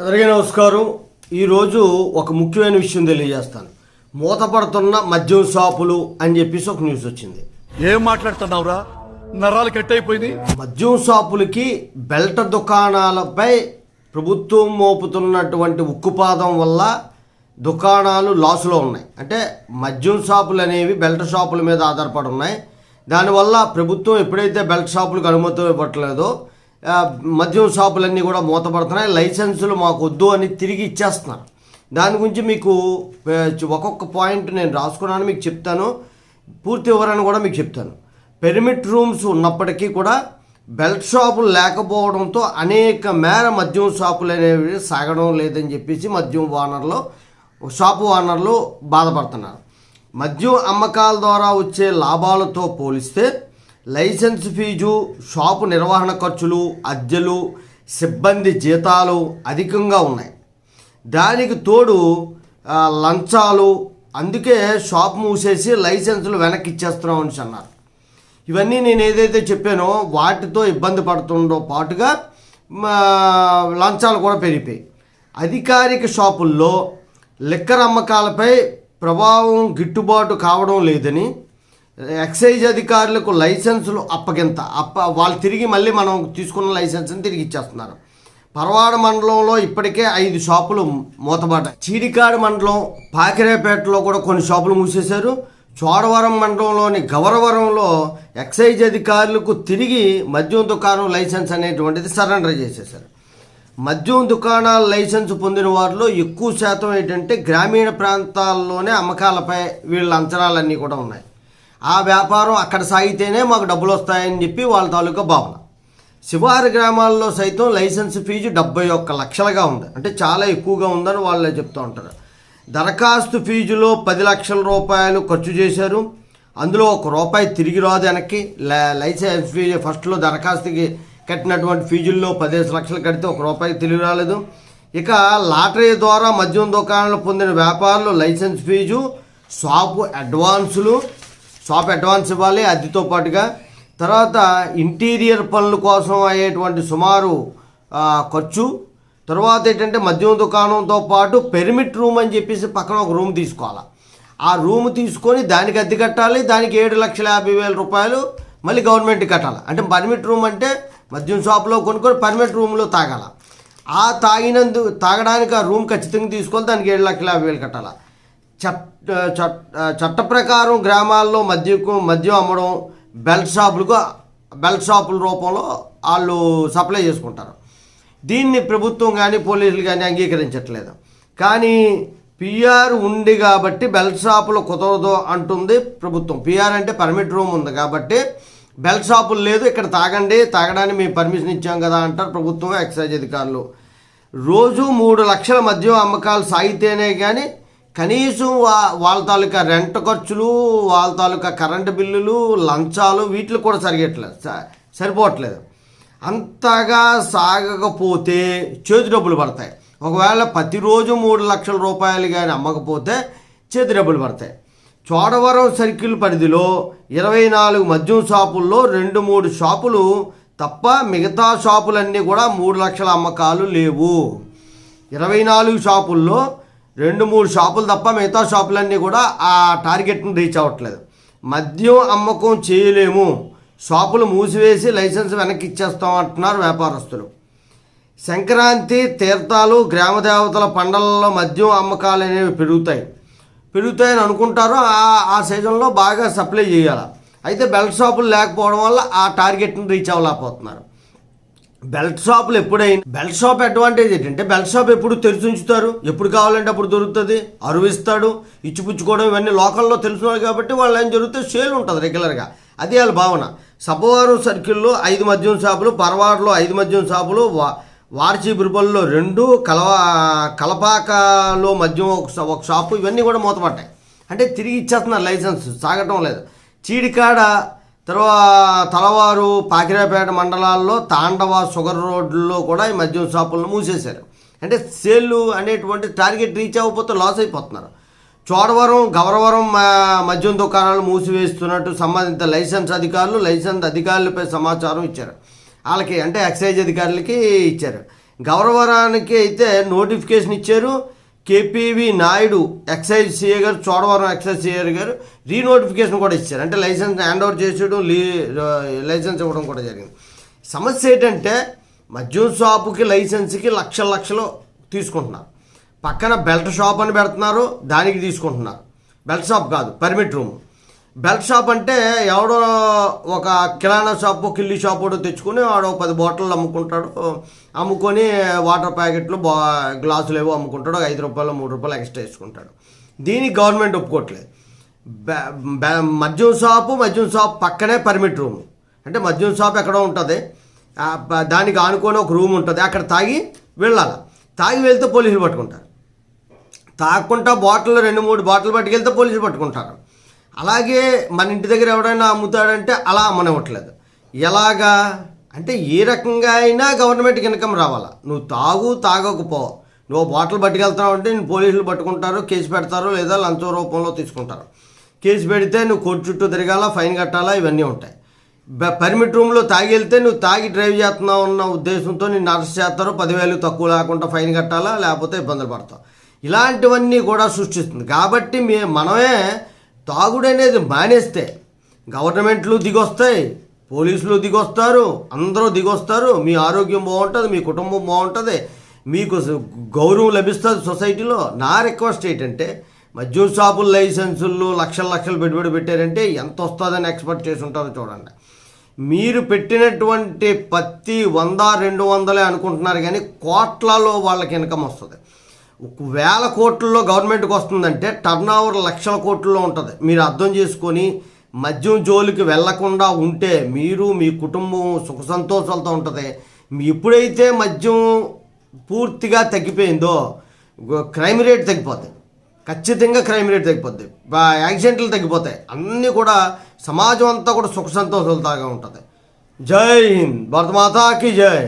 అందరికీ నమస్కారం. ఈరోజు ఒక ముఖ్యమైన విషయం తెలియజేస్తాను. మూతపడుతున్న మద్యం షాపులు అని చెప్పేసి ఒక న్యూస్ వచ్చింది. ఏం మాట్లాడుతున్నావురా? నరాలు కట్ అయిపోయింది. మద్యం షాపులకి బెల్ట్ దుకాణాలపై ప్రభుత్వం మోపుతున్నటువంటి ఉక్కుపాదం వల్ల దుకాణాలు లాసులో ఉన్నాయి. అంటే మద్యం షాపులు అనేవి బెల్ట్ షాపుల మీద ఆధారపడి ఉన్నాయి. దానివల్ల ప్రభుత్వం ఎప్పుడైతే బెల్ట్ షాపులకు అనుమతి ఇవ్వట్లేదో మద్యం షాపులన్నీ కూడా మూతపడుతున్నాయి. లైసెన్సులు మాకు వద్దు అని తిరిగి ఇచ్చేస్తున్నారు. దాని గురించి మీకు ఒక్కొక్క పాయింట్ నేను రాసుకున్నాను, మీకు చెప్తాను. పూర్తి వివరణ కూడా మీకు చెప్తాను. పెరిమిట్ రూమ్స్ ఉన్నప్పటికీ కూడా బెల్ట్ షాపులు లేకపోవడంతో అనేక మేర మద్యం షాపులు అనేవి సాగడం లేదని చెప్పేసి షాపు ఓనర్లు బాధపడుతున్నారు. మద్యం అమ్మకాల ద్వారా వచ్చే లాభాలతో పోలిస్తే లైసెన్స్ ఫీజు, షాపు నిర్వహణ ఖర్చులు, అద్దెలు, సిబ్బంది జీతాలు అధికంగా ఉన్నాయి. దానికి తోడు లంచాలు. అందుకే షాప్ మూసేసి లైసెన్సులు వెనక్కి ఇచ్చేస్తున్నాం అని అన్నారు. ఇవన్నీ నేను ఏదైతే చెప్పానో వాటితో ఇబ్బంది పడుతుందో పాటుగా లంచాలు కూడా పెరిగిపోయి అధికారిక షాపుల్లో లిక్కర్ అమ్మకాలపై ప్రభావం గిట్టుబాటు కావడం లేదని ఎక్సైజ్ అధికారులకు లైసెన్సులు వాళ్ళు తిరిగి మళ్ళీ మనం తీసుకున్న లైసెన్స్ని తిరిగి ఇచ్చేస్తున్నారు. పరవాడ మండలంలో ఇప్పటికే 5 షాపులు మూతపడ్డాయి. చీడికాడు మండలం పాకిరేపేటలో కూడా కొన్ని షాపులు మూసేశారు. చోడవరం మండలంలోని గవరవరంలో ఎక్సైజ్ అధికారులకు తిరిగి మద్యం దుకాణం లైసెన్స్ అనేటువంటిది సరెండర్ చేసేశారు. మద్యం దుకాణాల లైసెన్స్ పొందిన వారిలో ఎక్కువ శాతం ఏంటంటే గ్రామీణ ప్రాంతాల్లోనే అమ్మకాలపై వీళ్ళ అంచనాలన్నీ కూడా ఉన్నాయి. ఆ వ్యాపారం అక్కడ సాగితేనే మాకు డబ్బులు వస్తాయని చెప్పి వాళ్ళ తాలూకా భావన. శివారు గ్రామాల్లో సైతం లైసెన్స్ ఫీజు 71 లక్షలుగా ఉంది. అంటే చాలా ఎక్కువగా ఉందని వాళ్ళే చెప్తూ ఉంటారు. దరఖాస్తు ఫీజులో 10 లక్షల రూపాయలు ఖర్చు చేశారు. అందులో ₹1 తిరిగి రాదు వెనక్కి. లైసెన్స్ ఫీజు ఫస్ట్లో దరఖాస్తుకి కట్టినటువంటి ఫీజుల్లో 15 లక్షలు కడితే ₹1 తిరిగి రాలేదు. ఇక లాటరీ ద్వారా మద్యం దుకాణాలు పొందిన వ్యాపారులు లైసెన్స్ ఫీజు, షాపు అడ్వాన్స్ ఇవ్వాలి అద్దెతో పాటుగా. తర్వాత ఇంటీరియర్ పనుల కోసం అయ్యేటువంటి సుమారు ఖర్చు. తర్వాత ఏంటంటే మద్యం దుకాణంతో పాటు పెరిమిట్ రూమ్ అని చెప్పేసి పక్కన ఒక రూమ్ తీసుకోవాలి. ఆ రూమ్ తీసుకొని దానికి అద్దె కట్టాలి. దానికి ₹7,50,000 మళ్ళీ గవర్నమెంట్ కట్టాలి. అంటే పర్మిట్ రూమ్ అంటే మద్యం షాప్లో కొనుక్కొని పర్మిట్ రూమ్లో తాగాల. ఆ తాగడానికి ఆ రూమ్ ఖచ్చితంగా తీసుకోవాలి. దానికి ₹7,50,000 కట్టాలి. చట్ట ప్రకారం గ్రామాల్లో మద్యం అమ్మడం బెల్ట్ షాపుల రూపంలో వాళ్ళు సప్లై చేసుకుంటారు. దీన్ని ప్రభుత్వం కానీ పోలీసులు కానీ అంగీకరించట్లేదు. కానీ పిఆర్ ఉంది కాబట్టి బెల్ట్ షాపులు కుదరదు అంటుంది ప్రభుత్వం. పిఆర్ అంటే పర్మిట్ రూమ్ ఉంది కాబట్టి బెల్ట్ షాపులు లేదు, ఇక్కడ తాగడానికి మేము పర్మిషన్ ఇచ్చాం కదా అంటారు ప్రభుత్వం, ఎక్సైజ్ అధికారులు. రోజు 3 లక్షల మద్యం అమ్మకాలు సాగితేనే కానీ కనీసం వాళ్ళ తాలూకా రెంట్ ఖర్చులు, వాళ్ళ తాలూకా కరెంటు బిల్లులు, లంచాలు వీటికి కూడా సరిపోవట్లేదు. అంతగా సాగకపోతే చేతి డబ్బులు పడతాయి. ఒకవేళ ప్రతిరోజు 3 లక్షల రూపాయలు కానీ అమ్మకపోతే చేతి డబ్బులు పడతాయి. చోడవరం సర్కిల్ పరిధిలో 24 మద్యం షాపుల్లో 2-3 షాపులు తప్ప మిగతా షాపులన్నీ కూడా 3 లక్షల అమ్మకాలు లేవు. 24 షాపుల్లో 2-3 షాపులు తప్ప మిగతా షాపులన్నీ కూడా ఆ టార్గెట్ను రీచ్ అవ్వట్లేదు. మద్యం అమ్మకం చేయలేము, షాపులు మూసివేసి లైసెన్స్ వెనక్కి ఇచ్చేస్తాం అంటున్నారు వ్యాపారస్తులు. సంక్రాంతి, తీర్థాలు, గ్రామ దేవతల పండగలలో మద్యం అమ్మకాలు అనేవి పెరుగుతాయని అనుకుంటారు. ఆ సీజన్లో బాగా సప్లై చేయాలి. అయితే బెల్ట్ షాపులు లేకపోవడం వల్ల ఆ టార్గెట్ని రీచ్ అవ్వలేకపోతున్నారు. బెల్ట్ షాప్ అడ్వాంటేజ్ ఏంటంటే బెల్ట్ షాప్ ఎప్పుడు తెరిచి ఉంచుతారు, ఎప్పుడు కావాలంటే అప్పుడు దొరుకుతుంది, అరువిస్తాడు, ఇచ్చిపుచ్చుకోవడం ఇవన్నీ లోకల్లో తెలుసున్నారు కాబట్టి వాళ్ళు ఏం జరుగుతుంది, సేల్ ఉంటుంది రెగ్యులర్గా. అది వాళ్ళ భావన. సబ్బవరం సర్కిల్లో 5 మద్యం షాపులు, పరవాడలో 5 మద్యం షాపులు, వార్చీబురుపల్లిలో 2, కలపాకలో మద్యం ఒక షాపు, ఇవన్నీ కూడా మూతపడ్డాయి. అంటే తిరిగి ఇచ్చేస్తున్నారు, లైసెన్స్ సాగటం లేదు. చీడికాడ, తలవారు, పాకిరేపేట మండలాల్లో తాండవ, షుగర్ రోడ్లలో కూడా ఈ మద్యం షాపులను మూసేశారు. అంటే సేల్లు అనేటువంటి టార్గెట్ రీచ్ అవ్వకపోతే లాస్ అయిపోతున్నారు. చోడవరం, గవరవరం మద్యం దుకాణాలు మూసివేస్తున్నట్టు సంబంధిత లైసెన్స్ అధికారులపై సమాచారం ఇచ్చారు. వాళ్ళకి అంటే ఎక్సైజ్ అధికారులకి ఇచ్చారు. గౌరవరానికి అయితే నోటిఫికేషన్ ఇచ్చారు. కేపీవి నాయుడు ఎక్సైజ్ సిఏ గారు, చోడవరం ఎక్సైజ్ సిఏ గారు రీనోటిఫికేషన్ కూడా ఇచ్చారు. అంటే లైసెన్స్ హ్యాండ్ ఓవర్ చేసేయడం, లైసెన్స్ ఇవ్వడం కూడా జరిగింది. సమస్య ఏంటంటే మద్యం షాపుకి లైసెన్స్కి లక్షలు తీసుకుంటున్నారు. పక్కన బెల్ట్ షాప్ అని పెడుతున్నారు, దానికి తీసుకుంటున్నారు. బెల్ట్ షాప్ కాదు, పర్మిట్ రూమ్. బెల్ట్ షాప్ అంటే ఎవడో ఒక కిరాణా షాపు, కిల్లి షాప్ కూడా తెచ్చుకొని వాడు 10 బాటిళ్ళు అమ్ముకుంటాడు. అమ్ముకొని వాటర్ ప్యాకెట్లు, గ్లాసులు ఏవో అమ్ముకుంటాడు. 5 రూపాయలు 3 రూపాయలు ఎక్స్ట్రా వేసుకుంటాడు. దీనికి గవర్నమెంట్ ఒప్పుకోవట్లేదు. మద్యం షాప్ పక్కనే పర్మిట్ రూమ్. అంటే మద్యం షాప్ ఎక్కడో ఉంటుంది, దానికి ఆనుకొని ఒక రూమ్ ఉంటుంది. అక్కడ తాగి వెళ్ళాలి. తాగి వెళ్తే పోలీసులు పట్టుకుంటారు. తాగకుండా బాటిల్ 2-3 బాటిల్ పట్టుకెళ్తే పోలీసులు పట్టుకుంటారు. అలాగే మన ఇంటి దగ్గర ఎవడైనా అమ్ముతాడంటే అలా అమ్మనివ్వట్లేదు. ఎలాగా అంటే ఏ రకంగా అయినా గవర్నమెంట్కి ఇన్కమ్ రావాలా. నువ్వు తాగకపో, నువ్వు బాటిల్ పట్టుకెళ్తున్నావు అంటే నేను పోలీసులు పట్టుకుంటారు, కేసు పెడతారు, లేదా లంచం రూపంలో తీసుకుంటారు. కేసు పెడితే నువ్వు కోర్టు చుట్టూ తిరగాల, ఫైన్ కట్టాలా, ఇవన్నీ ఉంటాయి. పర్మిట్ రూమ్లో తాగి వెళ్తే నువ్వు తాగి డ్రైవ్ చేస్తున్నావు అన్న ఉద్దేశంతో నిన్ను అరెస్ట్ చేస్తారు. 10,000 తక్కువ లేకుండా ఫైన్ కట్టాలా, లేకపోతే ఇబ్బందులు పడతావు. ఇలాంటివన్నీ కూడా సృష్టిస్తుంది. కాబట్టి మనమే తాగుడు అనేది మానేస్తే గవర్నమెంట్లు దిగొస్తాయి, పోలీసులు దిగొస్తారు, అందరూ దిగొస్తారు. మీ ఆరోగ్యం బాగుంటుంది, మీ కుటుంబం బాగుంటుంది, మీకు గౌరవం లభిస్తుంది సొసైటీలో. నా రిక్వెస్ట్ ఏంటంటే మద్యం షాపుల లైసెన్సులు లక్షలు పెట్టుబడి పెట్టారంటే ఎంత వస్తుందని ఎక్స్పెక్ట్ చేసి ఉంటారో చూడండి. మీరు పెట్టినటువంటి ప్రతి 100-200 అనుకుంటున్నారు, కానీ కోట్లలో వాళ్ళకి ఇన్కమ్ వస్తుంది. 1,000 కోట్లలో గవర్నమెంట్కి వస్తుందంటే టర్న్ ఓవర్ లక్షల కోట్లలో ఉంటుంది. మీరు అర్థం చేసుకొని మద్యం జోలికి వెళ్లకుండా ఉంటే మీరు, మీ కుటుంబం సుఖ సంతోషాలతో ఉంటుంది. ఎప్పుడైతే మద్యం పూర్తిగా తగ్గిపోయిందో క్రైమ్ రేట్ తగ్గిపోతాయి. ఖచ్చితంగా క్రైమ్ రేట్ తగ్గిపోద్ది, యాక్సిడెంట్లు తగ్గిపోతాయి. అన్నీ కూడా సమాజం అంతా కూడా సుఖ సంతోషాలతో ఉంటుంది. జై హింద్, భారత మాతాకి జై.